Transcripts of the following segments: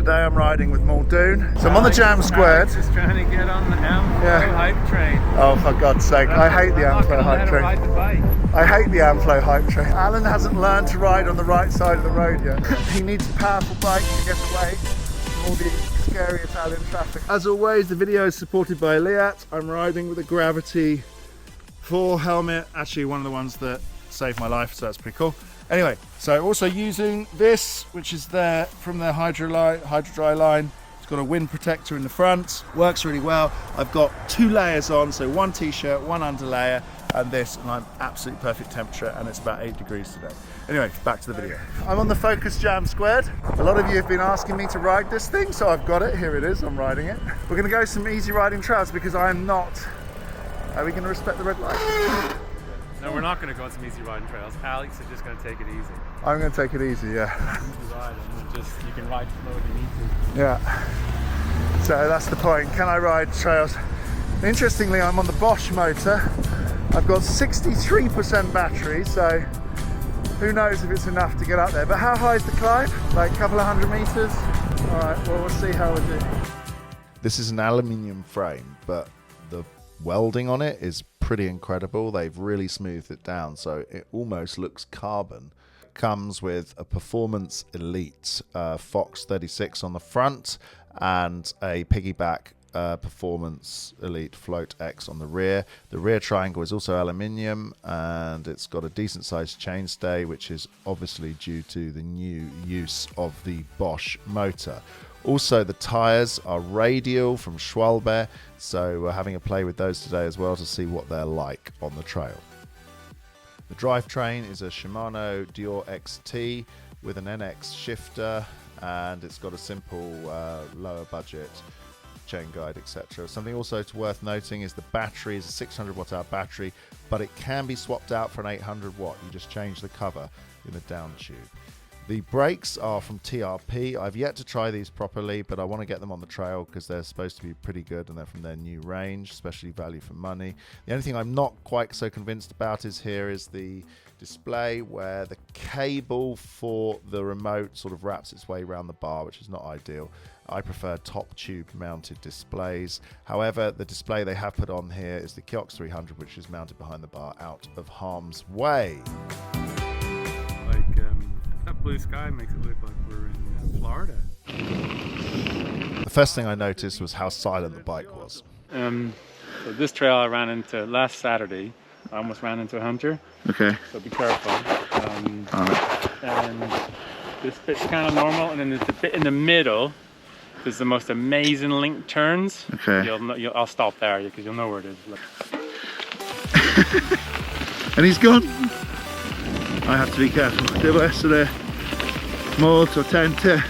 Today I'm riding with Muldoon. So I'm on the JAM². Just trying to get on the Amflow hype train. Oh, for God's sake, I hate the Amflow hype train. Ride the bike. I hate the Amflow hype train. Alan hasn't learned to ride on the right side of the road yet. He needs a powerful bike to get away from all the scary Italian traffic. As always, the video is supported by Leatt. I'm riding with a Gravity 4 helmet, actually one of the ones that saved my life, so that's pretty cool. Anyway, so also using this, which is there from their Hydro Dry line. It's got a wind protector in the front, works really well. I've got 2 layers on, so 1 t-shirt, 1 underlayer, and this, and I'm absolutely perfect temperature, and it's about 8 degrees today. Anyway, back to the video. I'm on the Focus JAM². A lot of you have been asking me to ride this thing, so I've got it. Here it is, I'm riding it. We're gonna go some easy riding trails because I am not. Are we gonna respect the red light? No, we're not going to go on some easy riding trails. Alex is just going to take it easy. I'm going to take it easy, yeah. You can ride slow if you need to. Yeah. So that's the point. Can I ride trails? Interestingly, I'm on the Bosch motor. I've got 63% battery, so who knows if it's enough to get up there. But how high is the climb? Like a couple of 100 meters? All right, well, we'll see how we do. This is an aluminium frame, but the welding on it is pretty incredible. They've really smoothed it down so it almost looks carbon. Comes with a Performance Elite Fox 36 on the front and a piggyback Performance Elite Float X on the rear. The rear triangle is also aluminium and it's got a decent sized chainstay, which is obviously due to the new use of the Bosch motor. Also, the tyres are radial from Schwalbe, so we're having a play with those today as well to see what they're like on the trail. The drivetrain is a Shimano Dior XT with an NX shifter, and it's got a simple lower budget chain guide, etc. Something also worth noting is the battery is a 600 watt hour battery, but it can be swapped out for an 800 watt. You just change the cover in the down tube. The brakes are from TRP. I've yet to try these properly, but I want to get them on the trail because they're supposed to be pretty good and they're from their new range, especially value for money. The only thing I'm not quite so convinced about is the display where the cable for the remote sort of wraps its way around the bar, which is not ideal. I prefer top tube mounted displays. However, the display they have put on here is the Kiox 300, which is mounted behind the bar out of harm's way. That blue sky makes it look like we're in Florida. The first thing I noticed was how silent the bike was. So this trail I ran into last Saturday. I almost ran into a hunter. Okay. So be careful. And this bit's kind of normal, and then there's the bit in the middle. There's the most amazing link turns. Okay. I'll stop there because you'll know where it is. And he's gone. I have to be careful. Devo essere molto attento.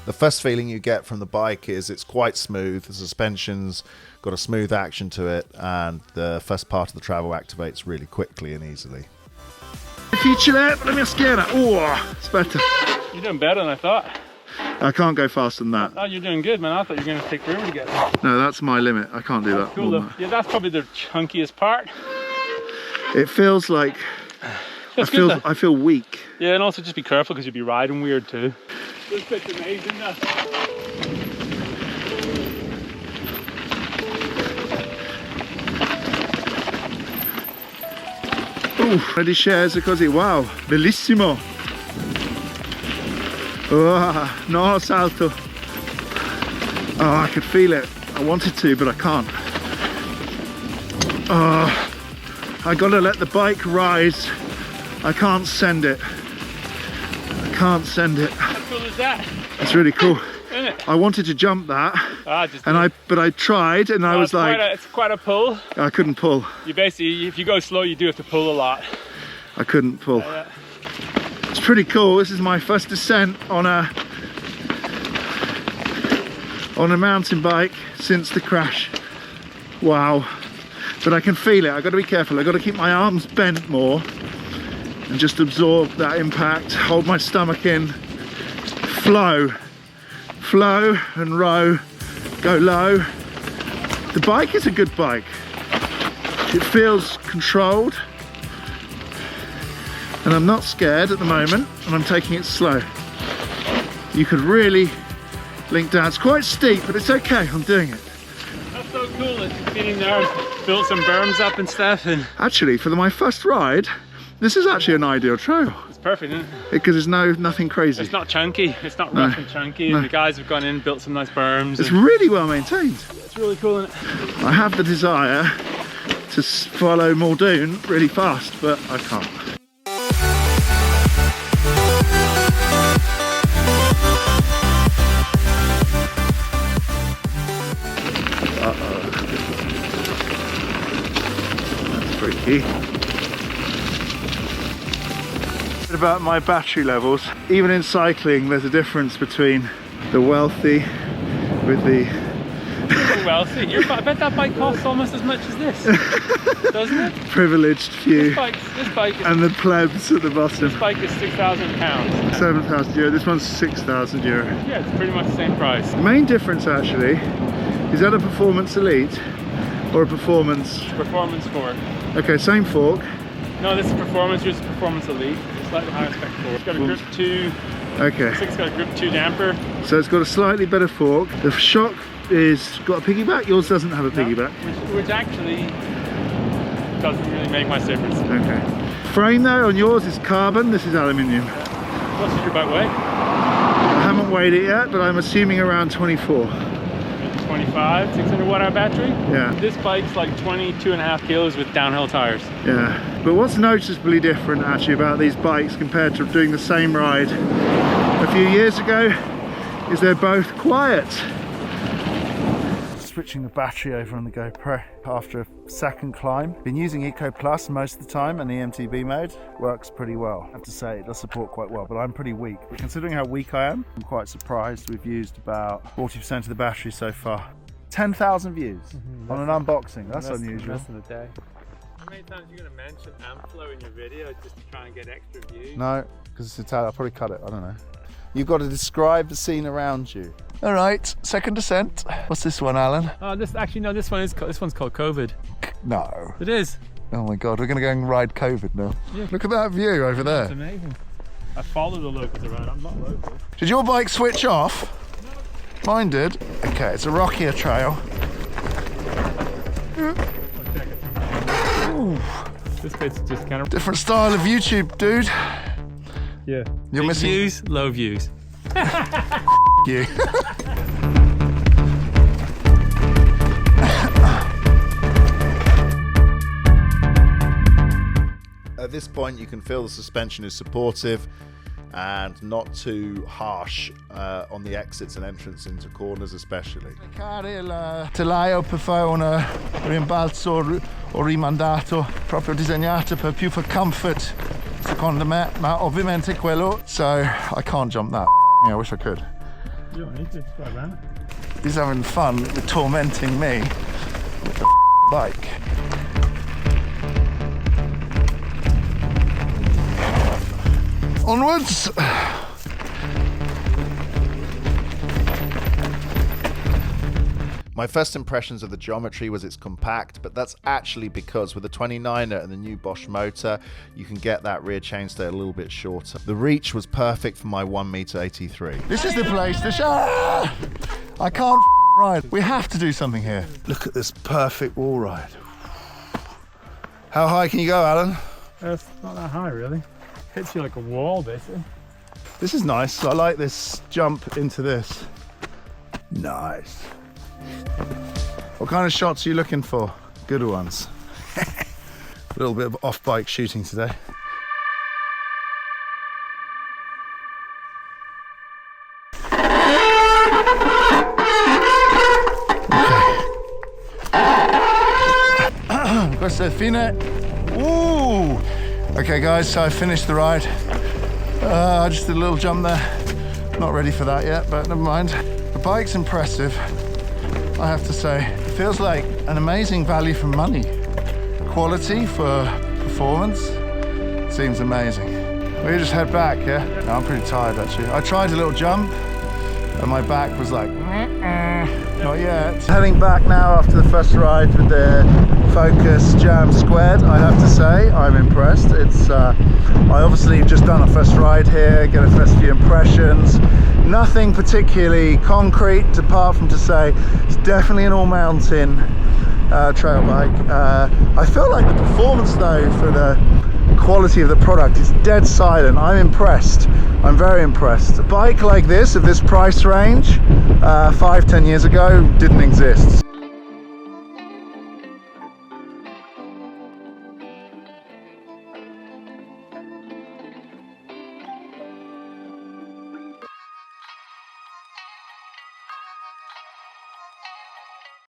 The first feeling you get from the bike is it's quite smooth. The suspension's got a smooth action to it, and the first part of the travel activates really quickly and easily. Difficile, la mia schiena. Oh, aspetta. You're doing better than I thought. I can't go faster than that. Oh, you're doing good, man. I thought you were going to take forever to get there. No, that's my limit. I can't do that. Cool though. Yeah, that's probably the chunkiest part. It feels like I feel weak. Yeah, and also just be careful because you'll be riding weird too. This bit's amazing though. Ready shares così, wow, bellissimo. Oh, no salto. Oh, I could feel it. I wanted to, but I can't. Oh. I gotta let the bike rise. I can't send it. I can't send it. How cool is that? It's really cool. Isn't it? I wanted to jump that, but I tried, and I was like, it's quite a pull. I couldn't pull. You basically, if you go slow, you do have to pull a lot. I couldn't pull. It's pretty cool. This is my first descent on a mountain bike since the crash. Wow. But I can feel it. I've got to be careful. I've got to keep my arms bent more and just absorb that impact. Hold my stomach in. Flow and row. Go low. The bike is a good bike. It feels controlled. And I'm not scared at the moment, and I'm taking it slow. you could really link down. It's quite steep, but it's okay, I'm doing it. That's so cool that you've been in there, built some berms up and stuff. And actually, for my first ride, this is actually an ideal trail. It's perfect, isn't it? Because there's nothing crazy. It's not chunky, it's not rough and chunky, and the guys have gone in, built some nice berms. It's really well maintained. It's really cool, isn't it? I have the desire to follow Muldoon really fast, but I can't. That's freaky. About my battery levels, even in cycling there's a difference between the wealthy with the wealthy. I bet that bike costs almost as much as this, doesn't it? Privileged few. This bike is, and the plebs at the bottom. This bike is £6,000. 7,000 euro. This one's 6,000 euro. Yeah, it's pretty much the same price. The main difference actually is that a performance elite or a performance. Performance fork. Okay, same fork. No, this is performance. Yours is performance elite. It's slightly higher spec fork. It's got a grip 2. Okay. I think it's got a grip 2 damper. So it's got a slightly better fork. The shock is got a piggyback. Yours doesn't have a piggyback. Which actually doesn't really make much difference. Okay. Frame though on yours is carbon. This is aluminium. What's your bike weigh? I haven't weighed it yet, but I'm assuming around 24. 25, 600 watt-hour battery. Yeah. This bike's like 22.5 kilos with downhill tires. Yeah. But what's noticeably different actually about these bikes compared to doing the same ride a few years ago is they're both quiet. Switching the battery over on the GoPro after a second climb. Been using Eco Plus most of the time, and the MTB mode works pretty well. I have to say it does support quite well, but I'm pretty weak. But considering how weak I am, I'm quite surprised. We've used about 40% of the battery so far. 10,000 views on an unboxing. That's unusual. Rest of the day. How many times are you going to mention Amflow in your video just to try and get extra views? No, because it's Italian. I'll probably cut it. I don't know. You've got to describe the scene around you. All right, second descent. What's this one, Alan? Oh, this one's called COVID. No. It is. Oh my God, we're going to go and ride COVID now. Yeah. Look at that view over there. It's amazing. I follow the locals around. I'm not local. Did your bike switch off? No. Mine did. Okay, it's a rockier trail. Ooh. This bit's just kind of different style of YouTube, dude. Yeah. You're big missing views, low views. You. At this point you can feel the suspension is supportive and not too harsh on the exits and entrance into corners especially. Il telaio per fare un rimbalzo o rimandato proprio disegnato per più for comfort secondo me, ma ovviamente quello, so I can't jump that. Yeah, I wish I could. You don't need to, just drive around it. He's having fun with tormenting me with the bike. Onwards! My first impressions of the geometry was it's compact, but that's actually because with the 29er and the new Bosch motor, you can get that rear chainstay a little bit shorter. The reach was perfect for my 1m83. This is the place to show. I can't ride. We have to do something here. Look at this perfect wall ride. How high can you go, Alan? It's not that high, really. Hits you like a wall, basically. This is nice. I like this jump into this. Nice. What kind of shots are you looking for? Good ones. A little bit of off-bike shooting today. Okay. Questo è fine. Ooh. Okay guys, so I finished the ride. I just did a little jump there. Not ready for that yet, but never mind. The bike's impressive, I have to say. It feels like an amazing value for money. Quality for performance seems amazing. We just head back, yeah? No, I'm pretty tired actually. I tried a little jump and my back was like, not yet. Heading back now after the first ride with the Focus JAM². I have to say, I'm impressed. It's I obviously have just done a first ride here, get a first few impressions. Nothing particularly concrete apart from to say it's definitely an all-mountain trail bike. I feel like the performance though for the quality of the product is dead silent. I'm impressed. I'm very impressed. A bike like this, of this price range, 5-10 years ago, didn't exist.